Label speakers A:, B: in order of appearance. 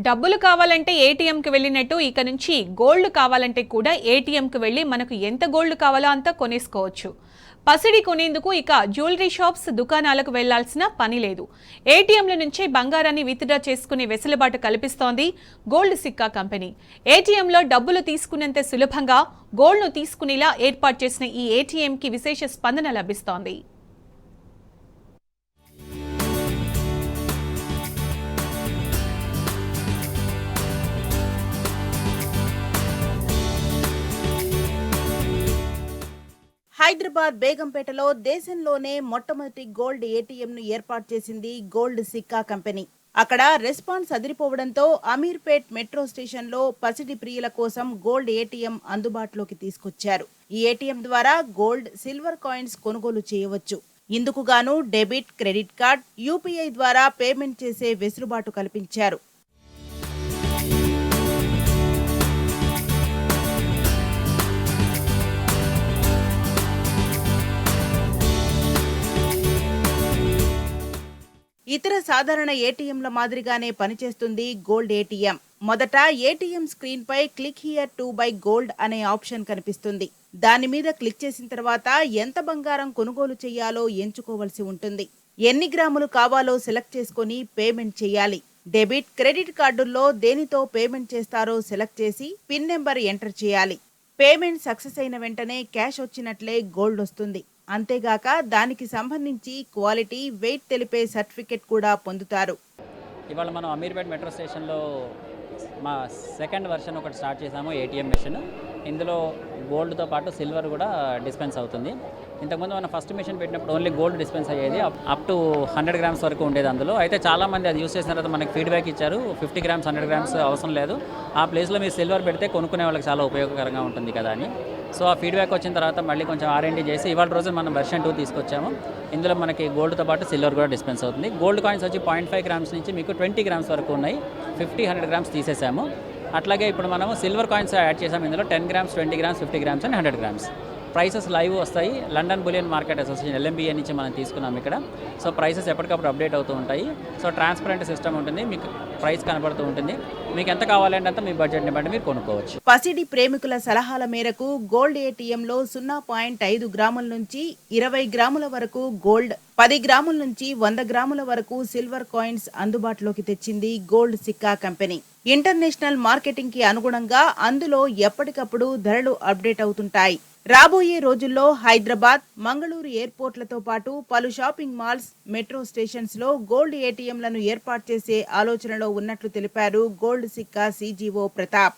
A: డబ్బులు కావాలంటే ఏటీఎంకి వెళ్ళినట్టు ఇక నుంచి గోల్డ్ కావాలంటే కూడా ఏటీఎంకి వెళ్ళి మనకు ఎంత గోల్డ్ కావాలో అంత కొనేసుకోవచ్చు. పసిడి కొనేందుకు ఇక జ్యువెలరీ షాప్స్ దుకాణాలకు వెళ్లాల్సిన పని లేదు. ఏటీఎంల నుంచే బంగారాన్ని విత్డ్రా చేసుకునే వెసులుబాటు కల్పిస్తోంది గోల్డ్ సిక్కా కంపెనీ. ఏటీఎంలో డబ్బులు తీసుకునేంత సులభంగా గోల్డ్ను తీసుకునేలా ఏర్పాటు చేసిన ఈ ఏటీఎంకి విశేష స్పందన లభిస్తోంది.
B: హైదరాబాద్ బేగంపేటలో దేశంలోనే మొట్టమొదటి గోల్డ్ ఏటీఎంను ఏర్పాటు చేసింది గోల్డ్ సిక్కా కంపెనీ. అక్కడ రెస్పాన్స్ అదిరిపోవడంతో అమీర్పేట్ మెట్రో స్టేషన్లో పసిడి ప్రియుల కోసం గోల్డ్ ఏటీఎం అందుబాటులోకి తీసుకొచ్చారు. ఈ ఏటీఎం ద్వారా గోల్డ్, సిల్వర్ కాయిన్స్ కొనుగోలు చేయవచ్చు. ఇందుకు గాను డెబిట్, క్రెడిట్ కార్డ్, యూపీఐ ద్వారా పేమెంట్ చేసే వెసులుబాటు కల్పించారు. ఇతర సాధారణ ఏటీఎంల మాదిరిగానే పనిచేస్తుంది గోల్డ్ ఏటీఎం. మొదట ఏటీఎం స్క్రీన్ పై click here to buy gold అనే ఆప్షన్ కనిపిస్తుంది. దాని మీద క్లిక్ చేసిన తర్వాత ఎంత బంగారం కొనుగోలు చేయాలో ఎంచుకోవలసి ఉంటుంది. ఎన్ని గ్రాములు కావాలో సెలెక్ట్ చేసుకుని పేమెంట్ చేయాలి. డెబిట్, క్రెడిట్ కార్డుల్లో దేనితో పేమెంట్ చేస్తారో సెలెక్ట్ చేసి పిన్ నెంబర్ ఎంటర్ చేయాలి. పేమెంట్ సక్సెస్ అయిన వెంటనే క్యాష్ వచ్చినట్లే గోల్డ్ వస్తుంది. అంతేగాక దానికి సంబంధించి క్వాలిటీ, వెయిట్ తెలిపే సర్టిఫికెట్ కూడా పొందుతారు.
C: ఇవాళ మనం అమీర్పేట్ మెట్రో స్టేషన్లో మా సెకండ్ వర్షన్ ఒకటి స్టార్ట్ చేసాము, ఏటీఎం మిషన్. ఇందులో గోల్డ్తో పాటు సిల్వర్ కూడా డిస్పెన్స్ అవుతుంది. ఇంతకుముందు మనం ఫస్ట్ మిషన్ పెట్టినప్పుడు ఓన్లీ గోల్డ్ డిస్పెన్స్ అయ్యేది, అప్ టు 100 గ్రామ్స్ వరకు ఉండేది. అందులో అయితే చాలామంది అది యూస్ చేసిన తర్వాత మనకి ఫీడ్బ్యాక్ ఇచ్చారు, 50 గ్రామ్స్ 100 గ్రామ్స్ అవసరం లేదు, ఆ ప్లేస్లో మీరు సిల్వర్ పెడితే కొనుక్కునే వాళ్ళకి చాలా ఉపయోగకరంగా ఉంటుంది కదా అని. సో ఆ ఫీడ్బ్యాక్ వచ్చిన తర్వాత మళ్ళీ కొంచెం R&D చేసి ఇవాళ రోజు మనం వెర్షన్ 2 తీసుకొచ్చాము. ఇందులో మనకి గోల్డ్తో పాటు సిల్వర్ కూడా డిస్పెన్స్ అవుతుంది. గోల్డ్ కాయిన్స్ వచ్చి 0.5 గ్రామ్స్ నుంచి మీకు 20 గ్రామ్స్ వరకు ఉన్నాయి. 50-100 గ్రామ్స్ తీసేసాము. అట్లాగే ఇప్పుడు మనము సిల్వర్ కాయిన్స్ యాడ్ చేసాము. ఇందులో 10 grams, 20 grams, 50 grams and 100 grams. Prices live వస్తాయి. London bullion market association LMBA నుంచి మనం తీసుకున్నాం ఇక్కడ. సో ప్రైసెస్ ఎప్పటికప్పుడు అప్డేట్ అవుతూ ఉంటాయి. సో ట్రాన్స్పరెంట్ సిస్టమ్ ఉంటుంది, మీకు ప్రైస్ కనబడుతూ ఉంటుంది. మీకు ఎంత కావాలంటే అంత మీ బడ్జెట్ని బట్టి మీరు కొనుక్కోవచ్చు.
B: పసిడి ప్రేమికుల సలహాల మేరకు గోల్డ్ ఏటీఎంలో 0.5 గ్రాముల నుంచి 20 గ్రాముల వరకు గోల్డ్, 10 గ్రాముల నుంచి 100 గ్రాముల వరకు సిల్వర్ కాయిన్స్ అందుబాటులోకి తెచ్చింది gold Sikka company. International marketing కి అనుగుణంగా అందులో ఎప్పటికప్పుడు ధరలు అప్డేట్ అవుతుంటాయి. రాబోయే రోజుల్లో హైదరాబాద్, మంగళూరు ఎయిర్పోర్ట్లతో పాటు పలు షాపింగ్ మాల్స్, మెట్రో స్టేషన్స్ లో గోల్డ్ ఏటీఎంలను ఏర్పాటు చేసే ఆలోచనలో ఉన్నట్లు తెలిపారు గోల్డ్ సిక్కా CGO ప్రతాప్.